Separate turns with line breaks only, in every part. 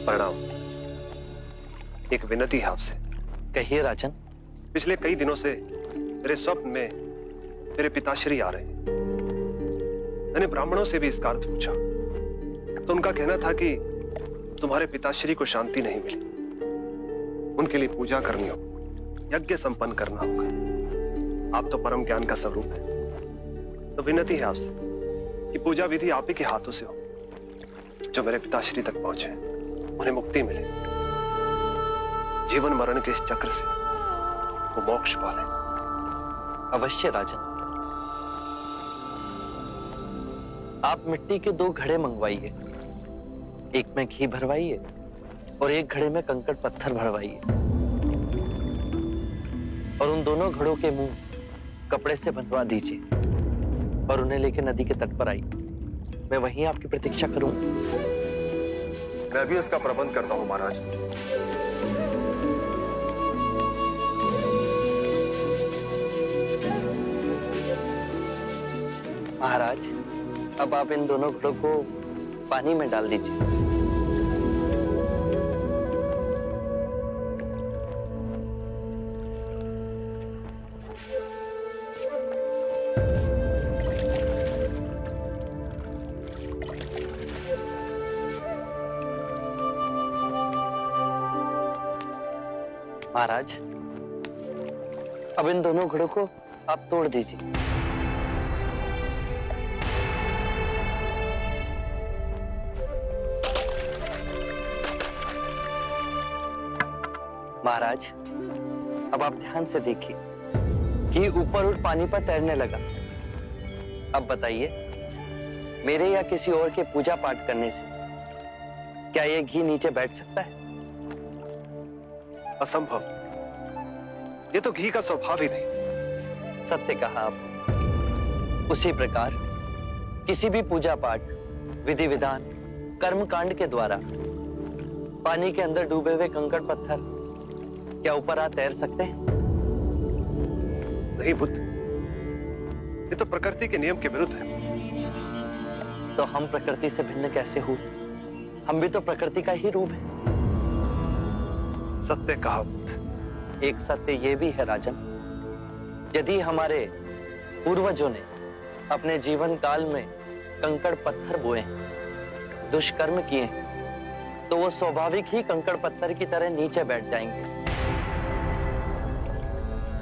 प्रणाम। एक विनती है आपसे।
कहिए राजन।
पिछले कई दिनों से मेरे स्वप्न में मेरे पिताश्री आ रहे हैं। मैंने ब्राह्मणों से भी इसका अर्थ पूछा तो उनका कहना था कि तुम्हारे पिताश्री को शांति नहीं मिली, उनके लिए पूजा करनी हो, यज्ञ संपन्न करना होगा। आप तो परम ज्ञान का स्वरूप है, तो विनती है आपसे कि पूजा विधि आप ही के हाथों से हो, जो मेरे पिताश्री तक पहुंचे, उन्हें मुक्ति मिले, जीवन मरण के इस चक्र से वो मोक्ष पाले।
अवश्य राजन। आप मिट्टी के 2 घड़े मंगवाइए, एक में घी भरवाइए और एक घड़े में कंकड़ पत्थर भरवाइए, और उन दोनों घड़ों के मुंह कपड़े से बंधवा दीजिए और उन्हें लेकर नदी के तट पर आइए। मैं वहीं आपकी प्रतीक्षा करूंगा।
मैं भी इसका प्रबंध करता हूं महाराज।
महाराज, अब आप इन दोनों घड़ों को पानी में डाल दीजिए। महाराज, अब इन दोनों घड़ों को आप तोड़ दीजिए। महाराज, अब आप ध्यान से देखिए कि ऊपर उठ पानी पर तैरने लगा। अब बताइए, मेरे या किसी और के पूजा पाठ करने से क्या यह घी नीचे बैठ सकता है?
असंभव। ये तो घी का स्वभाव ही नहीं।
सत्य कहा आप। उसी प्रकार किसी भी पूजा पाठ, विधि विधान, कर्म कांड के द्वारा पानी के अंदर डूबे हुए कंकड़ पत्थर क्या ऊपर आ तैर सकते हैं?
नहीं बुद्ध, ये तो प्रकृति के नियम के विरुद्ध है।
तो हम प्रकृति से भिन्न कैसे हुए? हम भी तो प्रकृति का ही रूप है।
सत्य कहा बुद्ध।
एक सत्य ये भी है राजन, यदि हमारे पूर्वजों ने अपने जीवन काल में कंकड़ पत्थर बोए, दुष्कर्म किए, तो वो स्वाभाविक ही कंकड़ पत्थर की तरह नीचे बैठ जाएंगे।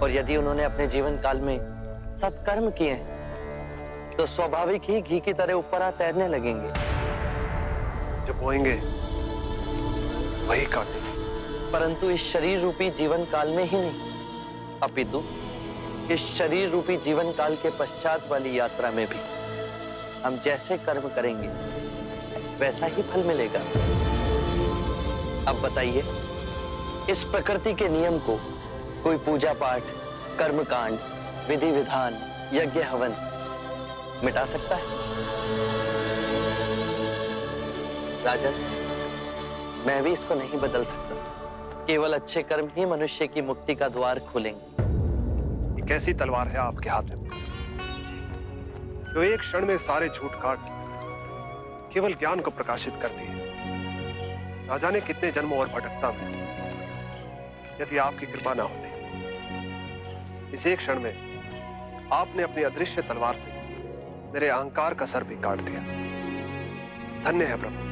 और यदि उन्होंने अपने जीवन काल में सत्कर्म किए तो स्वाभाविक ही घी की तरह ऊपर आ तैरने लगेंगे।
जो बोएंगे वही काटेंगे।
परंतु इस शरीर रूपी जीवन काल में ही नहीं, अपितु इस शरीर रूपी जीवन काल के पश्चात वाली यात्रा में भी हम जैसे कर्म करेंगे वैसा ही फल मिलेगा। अब बताइए, इस प्रकृति के नियम को कोई पूजा पाठ, कर्म कांड, विधि विधान, यज्ञ हवन मिटा सकता है? राजन, मैं भी इसको नहीं बदल सकता। केवल अच्छे कर्म ही मनुष्य की मुक्ति का द्वार खोलेंगे।
ये कैसी तलवार है आपके हाथ में, जो एक क्षण में सारे झूठ काट केवल ज्ञान को प्रकाशित करती है? ना जाने कितने जन्मों और भटकता में यदि आपकी कृपा ना होती। इस एक क्षण में आपने अपनी अदृश्य तलवार से मेरे अहंकार का सर भी काट दिया। धन्य है प्रभु।